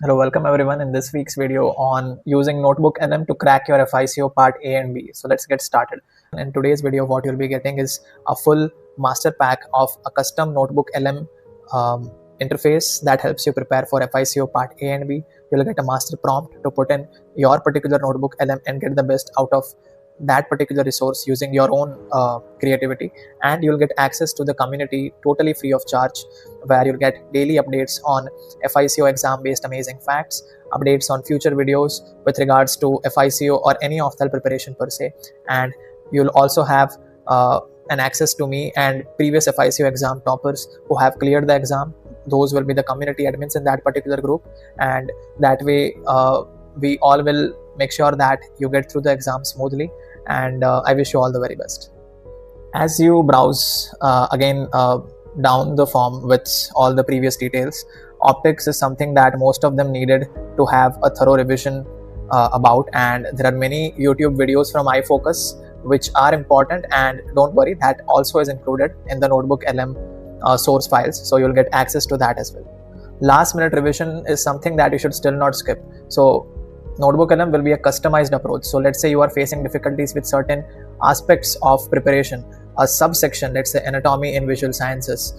Hello, welcome everyone in this week's video on using NotebookLM to crack your FICO Part A and B. So let's get started. In today's video, what you'll be getting is a full master pack of a custom NotebookLM interface that helps you prepare for FICO Part A and B. You'll get a master prompt to put in your particular NotebookLM and get the best out of that particular resource using your own creativity, and you'll get access to the community totally free of charge, where you'll get daily updates on FICO exam based amazing facts, updates on future videos with regards to FICO or any of-the preparation per se, and you'll also have an access to me and previous FICO exam toppers who have cleared the exam. Those will be the community admins in that particular group, and that way we all will make sure that you get through the exam smoothly, and I wish you all the very best. As you browse again down the form with all the previous details, optics is something that most of them needed to have a thorough revision about, and there are many YouTube videos from iFocus which are important, and don't worry, that also is included in the NotebookLM source files, so you'll get access to that as well. Last minute revision is something that you should still not skip. So NotebookLM will be a customized approach. So let's say you are facing difficulties with certain aspects of preparation, a subsection, let's say anatomy in visual sciences,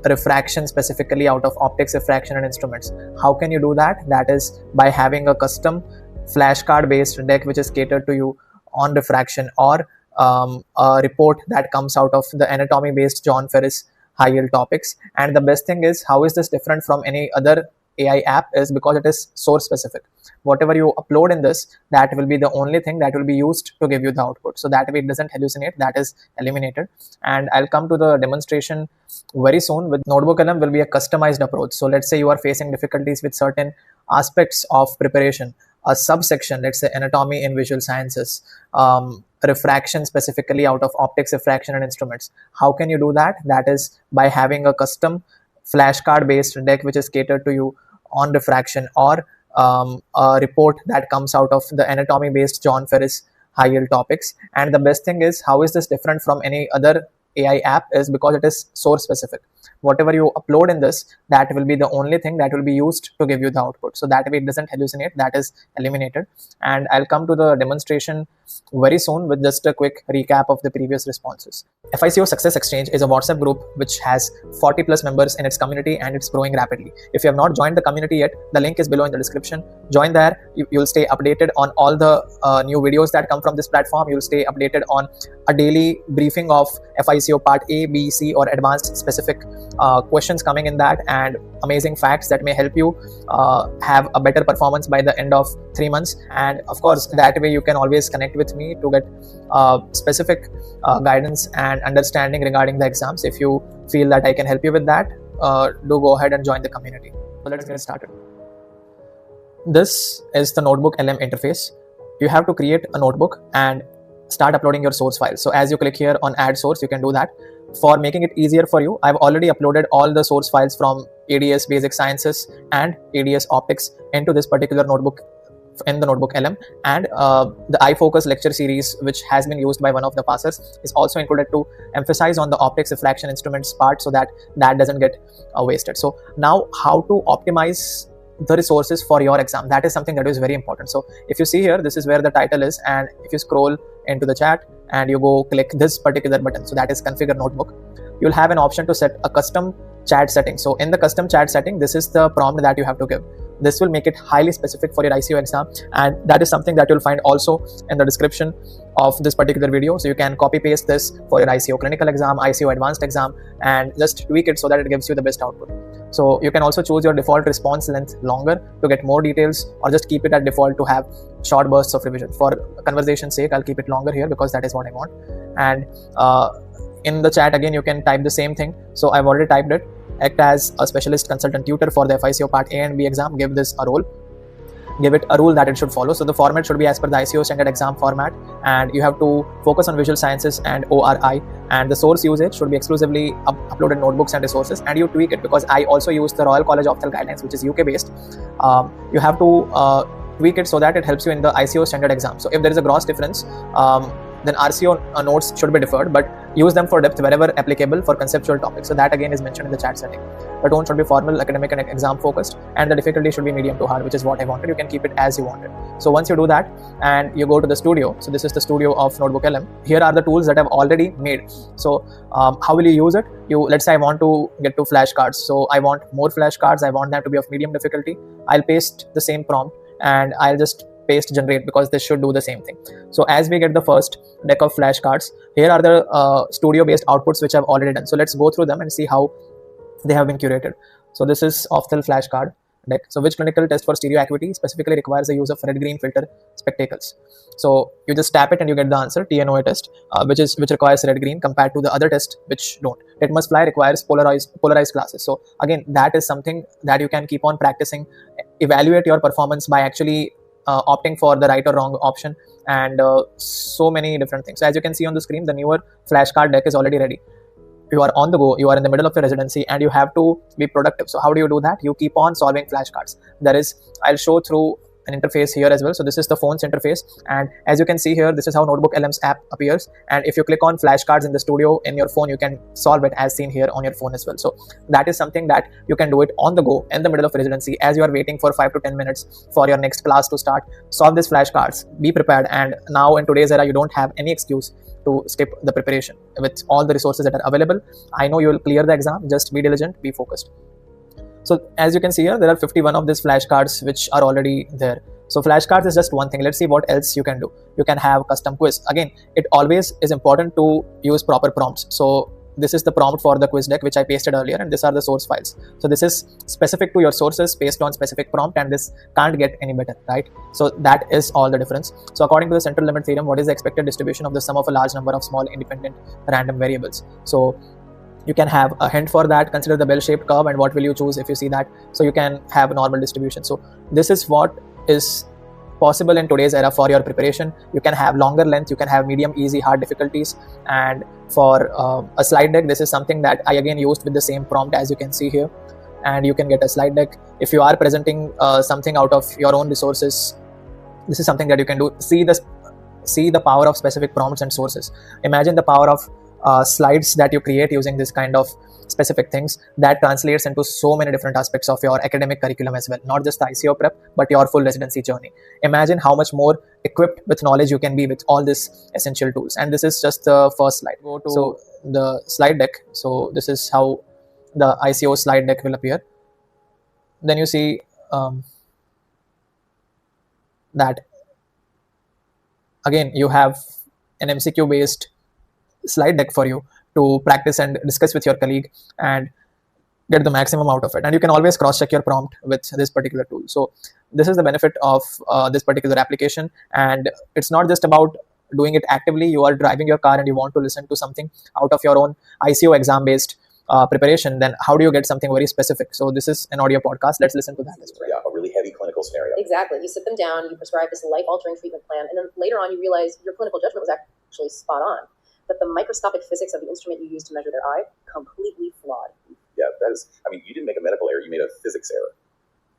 refraction specifically out of optics, refraction and instruments. How can you do that? That is by having a custom flashcard based deck which is catered to you on refraction, or a report that comes out of the anatomy based John Ferris high yield topics. And the best thing is, how is this different from any other AI app, is because it is source specific. Whatever you upload in this, that will be the only thing that will be used to give you the output. So that way it doesn't hallucinate, that is eliminated. And I'll come to the demonstration very soon. With NotebookLM will be a customized approach. So let's say you are facing difficulties with certain aspects of preparation, a subsection, let's say anatomy in visual sciences, refraction specifically out of optics, refraction and instruments. How can you do that? That is by having a custom flashcard based deck which is catered to you on refraction, or a report that comes out of the anatomy based John Ferris high yield topics. And the best thing is, how is this different from any other AI app, is because it is source specific. Whatever you upload in this, that will be the only thing that will be used to give you the output. So that way it doesn't hallucinate, that is eliminated. And I'll come to the demonstration very soon with just a quick recap of the previous responses. FICO Success Exchange is a WhatsApp group which has 40 plus members in its community, and it's growing rapidly. If you have not joined the community yet, the link is below in the description. Join there. You'll stay updated on all the new videos that come from this platform. You'll stay updated on a daily briefing of FICO Part A, B, C or advanced specific questions coming in that, and amazing facts that may help you have a better performance by the end of 3 months. And of course, that way you can always connect with me to get specific guidance and understanding regarding the exams. If you feel that I can help you with that, do go ahead and join the community. So let's get started. This is the NotebookLM interface. You have to create a notebook and start uploading your source file. So as you click here on add source, you can do that. For making it easier for you, I've already uploaded all the source files from ADS Basic Sciences and ADS Optics into this particular notebook in the NotebookLM, and the iFocus lecture series, which has been used by one of the passers, is also included to emphasize on the optics, refraction, instruments part, so that doesn't get wasted. So now, how to optimize the resources for your exam, that is something that is very important. So if you see here, this is where the title is, and if you scroll into the chat and you go click this particular button, so that is configure notebook, you'll have an option to set a custom chat setting. So in the custom chat setting, this is the prompt that you have to give. This will make it highly specific for your ICO exam, and that is something that you'll find also in the description of this particular video. So you can copy paste this for your ICO clinical exam, ICO advanced exam, and just tweak it so that it gives you the best output. So you can also choose your default response length longer to get more details, or just keep it at default to have short bursts of revision. For conversation's sake, I'll keep it longer here because that is what I want. And in the chat again, you can type the same thing. So I've already typed it. Act as a specialist consultant tutor for the FICO Part A and B exam. Give this a role. Give it a rule that it should follow. So the format should be as per the ICO standard exam format, and you have to focus on visual sciences and ORI, and the source usage should be exclusively uploaded notebooks and resources. And you tweak it because I also use the Royal College of Health guidelines, which is UK based. You have to tweak it so that it helps you in the ICO standard exam. So if there is a gross difference, then RCO notes should be deferred, but use them for depth wherever applicable for conceptual topics. So that again is mentioned in the chat setting. The tone should be formal, academic and exam focused, and the difficulty should be medium to hard, which is what I wanted. You can keep it as you wanted. So once you do that and you go to the studio, so this is the studio of NotebookLM. Here are the tools that I've already made. So how will you use it? Let's say I want to get to flashcards. So I want more flashcards. I want them to be of medium difficulty. I'll paste the same prompt and I'll just paste generate, because this should do the same thing. So as we get the first deck of flashcards, here are the studio based outputs which I've already done. So let's go through them and see how they have been curated. So this is Ofthel flashcard deck. So which clinical test for stereo acuity specifically requires the use of red green filter spectacles? So you just tap it and you get the answer, TNOA test, which requires red green compared to the other test which don't. It must fly requires polarized glasses. So again, that is something that you can keep on practicing, evaluate your performance by actually opting for the right or wrong option, and so many different things. So as you can see on the screen, the newer flashcard deck is already ready. You are on the go, you are in the middle of your residency, and you have to be productive. So how do you do that? You keep on solving flashcards. I'll show through an interface here as well. So this is the phone's interface, and as you can see here, this is how NotebookLM's app appears. And if you click on flashcards in the studio in your phone, you can solve it as seen here on your phone as well. So that is something that you can do it on the go in the middle of residency as you are waiting for 5 to 10 minutes for your next class to start. Solve these flashcards, be prepared, and now in today's era, you don't have any excuse to skip the preparation with all the resources that are available. I know you will clear the exam. Just be diligent, be focused. So as you can see here, there are 51 of these flashcards which are already there. So flashcards is just one thing. Let's see what else you can do. You can have custom quiz. Again, it always is important to use proper prompts. So this is the prompt for the quiz deck which I pasted earlier, and these are the source files. So this is specific to your sources based on specific prompt, and this can't get any better, right? So that is all the difference. So according to the central limit theorem, what is the expected distribution of the sum of a large number of small independent random variables? So you can have a hint for that. Consider the bell-shaped curve, and what will you choose if you see that? So you can have a normal distribution. So this is what is possible in today's era for your preparation. You can have longer length, you can have medium, easy, hard difficulties. And for a slide deck, this is something that I again used with the same prompt as you can see here. And you can get a slide deck. If you are presenting something out of your own resources, this is something that you can do. See the power of specific prompts and sources. Imagine the power of slides that you create using this kind of specific things that translates into so many different aspects of your academic curriculum as well, not just the ICO prep, but your full residency journey. Imagine how much more equipped with knowledge you can be with all these essential tools. And this is just the first slide. Go to the slide deck. So this is how the ICO slide deck will appear. Then you see that again you have an MCQ based slide deck for you to practice and discuss with your colleague and get the maximum out of it. And you can always cross check your prompt with this particular tool. So this is the benefit of this particular application. And it's not just about doing it actively. You are driving your car and you want to listen to something out of your own ICO exam based preparation. Then how do you get something very specific? So this is an audio podcast. Let's listen to that as well. Yeah, a really heavy clinical scenario. Exactly. You sit them down, you prescribe this life-altering treatment plan, and then later on you realize your clinical judgment was actually spot on. But the microscopic physics of the instrument you used to measure their eye, completely flawed. Yeah, that is, you didn't make a medical error, you made a physics error,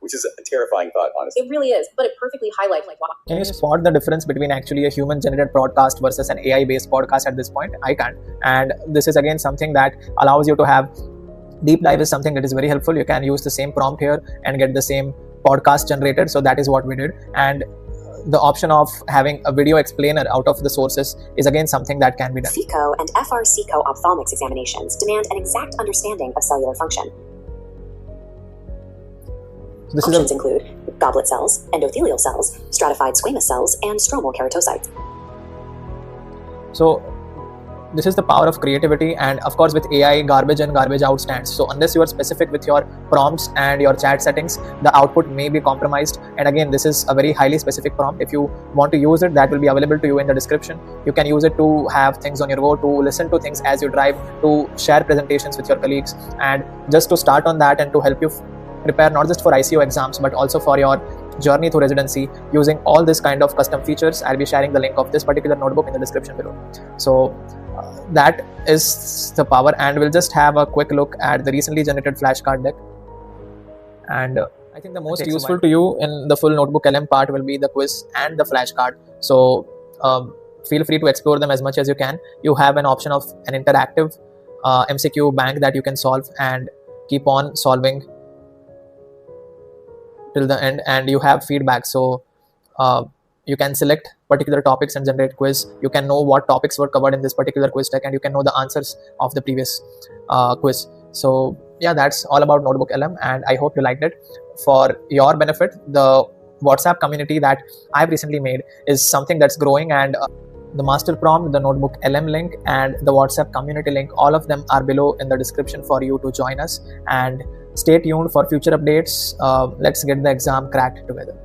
which is a terrifying thought, honestly. It really is, but it perfectly highlights why. Can you spot the difference between actually a human-generated podcast versus an AI-based podcast at this point? I can't. And this is again something that allows you to have deep dive is something that is very helpful. You can use the same prompt here and get the same podcast generated. So that is what we did. And the option of having a video explainer out of the sources is again something that can be done. FICO and FRCICO ophthalmics examinations demand an exact understanding of cellular function. So Options include goblet cells, endothelial cells, stratified squamous cells, and stromal keratocytes. So this is the power of creativity, and of course with AI, garbage in, garbage out stands. So unless you are specific with your prompts and your chat settings, the output may be compromised. And again, this is a very highly specific prompt. If you want to use it, that will be available to you in the description. You can use it to have things on your go, to listen to things as you drive, to share presentations with your colleagues, and just to start on that and to help you prepare not just for ICO exams, but also for your journey to residency using all this kind of custom features. I'll be sharing the link of this particular notebook in the description below. So that is the power, and we'll just have a quick look at the recently generated flashcard deck. And I think the most useful to you in the full NotebookLM part will be the quiz and the flashcard. So feel free to explore them as much as you can. You have an option of an interactive MCQ bank that you can solve and keep on solving till the end, and you have feedback. So you can select particular topics and generate quiz. You can know what topics were covered in this particular quiz tech, and you can know the answers of the previous quiz. So yeah, that's all about NotebookLM, and I hope you liked it. For your benefit, the WhatsApp community that I've recently made is something that's growing, and the master prompt, the NotebookLM link, and the WhatsApp community link, all of them are below in the description for you to join us. And stay tuned for future updates. Let's get the exam cracked together.